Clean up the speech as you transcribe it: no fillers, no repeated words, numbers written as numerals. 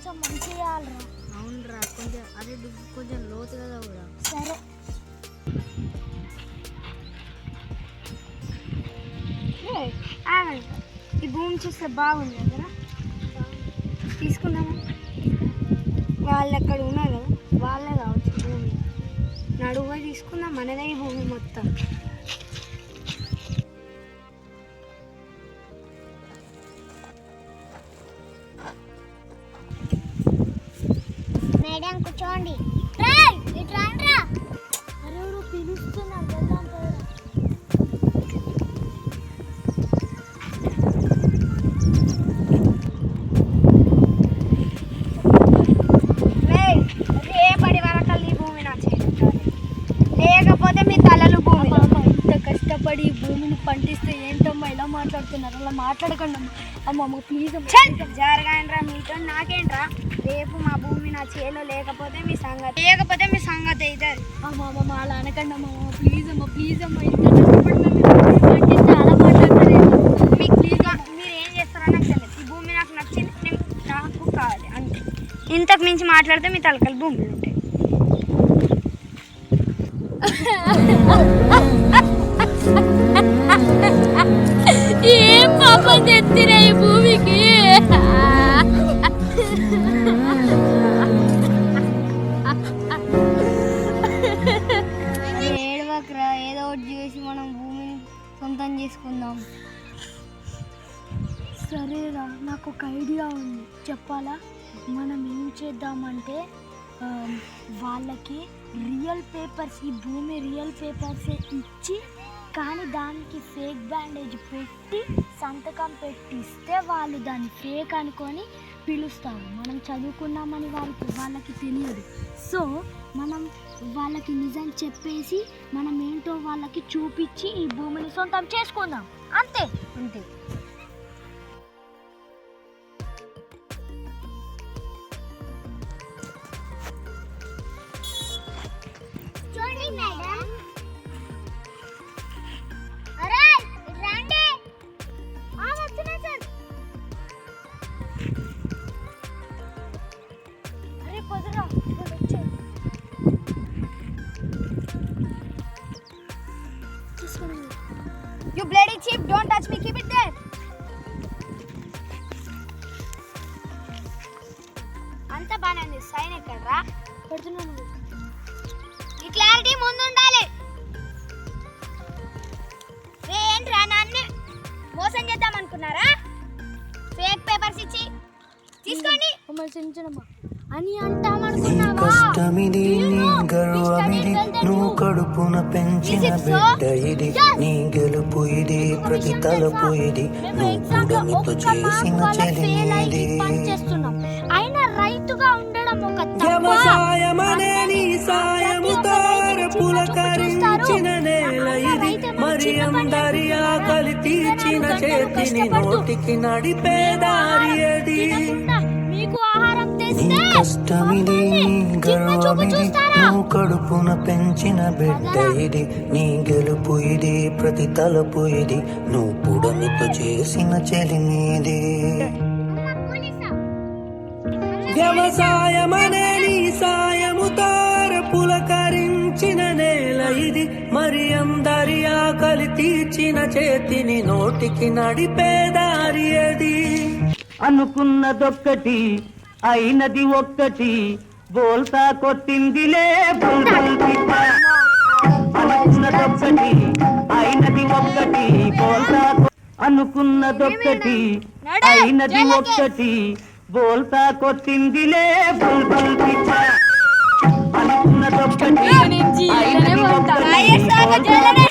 కొంచెం మంచిగా చేయాలరా. అవునరా, కొంచెం అదే కొంచెం లోతు కదా కూడా. సరే ఈ భూమి చూస్తే బాగుంది కదా, తీసుకున్నాము. వాళ్ళు అక్కడ ఉన్నారు కదా, వాళ్ళే కావచ్చు భూమి. నడువుగా తీసుకుందాం, మనదే ఈ భూమి మొత్తం. మేడం కూర్చోండి. అరే పిలుస్తున్నారు వెళ్దాం. రేపటి వరకు ఈ భూమి నా చేతి, లేకపోతే మీ తలలు భూమి. ఇంత కష్టపడి ఈ భూమిని పండిస్తే ఏంటమ్మా ఇలా మాట్లాడుతున్నారు? అలా మాట్లాడకండి అమ్మమ్మ ప్లీజ్. జరగాయండ్రా మీతో నాకేంట్రా. రేపు మా భూమి నా చేలో లేకపోతే మీ సంగతి అవుతుంది. అమ్మమ్మ అలా అనకండి అమ్మమ్మ ప్లీజ్ అమ్మ ఇంత కష్టపడి చాలా మాట్లాడతారు. మీకు ప్లీజ్ మీరు ఏం చేస్తారో నాకు తెలియదు. ఈ భూమి నాకు నచ్చింది, నాకు కావాలి అంతే. ఇంతకు మించి మాట్లాడితే మీ తలకలు భూములు ఉంటాయి. ఏం పాపం తెచ్చినా ఈ భూమికి. ఏడవకరా, ఏదో ఒకటి చేసి మనం భూమిని సొంతం చేసుకుందాం. సరేరా, నాకు ఒక ఐడియా ఉంది, చెప్పాలా? మనం ఏం చేద్దామంటే వాళ్ళకి రియల్ పేపర్స్, ఈ భూమి రియల్ పేపర్స్ ఇచ్చి, కానీ దానికి ఫేక్ బ్యాండేజ్ పెట్టి సంతకం పెట్టిస్తే వాళ్ళు దాన్ని ఫేక్ అనుకొని పిలుస్తారు. మనం చదువుకున్నామని వాళ్ళకి తెలియదు. సో మనం వాళ్ళకి నిజం చెప్పేసి మనం ఏంటో వాళ్ళకి చూపించి ఈ భూమిని సొంతం చేసుకుందాం. అంతే. చూడండి మేడం. అరే రండి. వస్తున్నా సార్. అరే పొదరా వచ్చాడు. You bloody cheap, don't touch me, keep it there. అంత బానే సైన్ ఎక్కడరా పెడుతున్నాను. ఈ క్లారిటీ ముందు ఉండాలి. ఏంట్రా నన్ను మోసం చేద్దాం అనుకున్నారా? ఫేక్ పేపర్స్ ఇచ్చి తీసుకోండి అని అంటామనుకున్నావా? కష్టమిది నీ గర్వమిది, నువ్వు కడుపున పెంచిన బిడ్డ ఇది, నీ గెలుపు ఇది, ప్రతి తలపు ఇది, నువ్వు పుడమితో చేసిన చెలిది. అయినా రైతుగా ఉండడం ఒక వ్యవసాయమనే నీ సాయముతో పులకరించిన నేల ఇది, మరి అందరి ఆకలి తీర్చిన చేతిని నోటికి నడిపే దారి అది. మీకు ఆహారం నీ కష్టమిది, నీ గర్వమిది, నువ్వు కడుపున పెంచిన బిడ్డ ఇది, నీ గెలుపు ఇది, ప్రతి తలపు ఇది, నువ్వు పుడమితో చేసిన చెలినిది. వ్యవసాయమనే నీ సాయముతో పులకరించిన నేల ఇది, మరి అందరి ఆకలి తీర్చిన చేతిని నోటికి నడిపే దారి అది. అనుకున్నదొక్కటి అయినది ఒక్కటి, బోల్తా కొట్టిందిలే బుల్బుల్ పిట్ట. అనుకున్నదొక్కటి అయినది ఒక్కటి, బోల్తా అనుకున్నదొక్కటి అయినది ఒక్కటి, బోల్తా కొట్టిందిలే బుల్బుల్ పిట్ట. అనుకున్నదొక్కటి అయినది ఒక్కటి,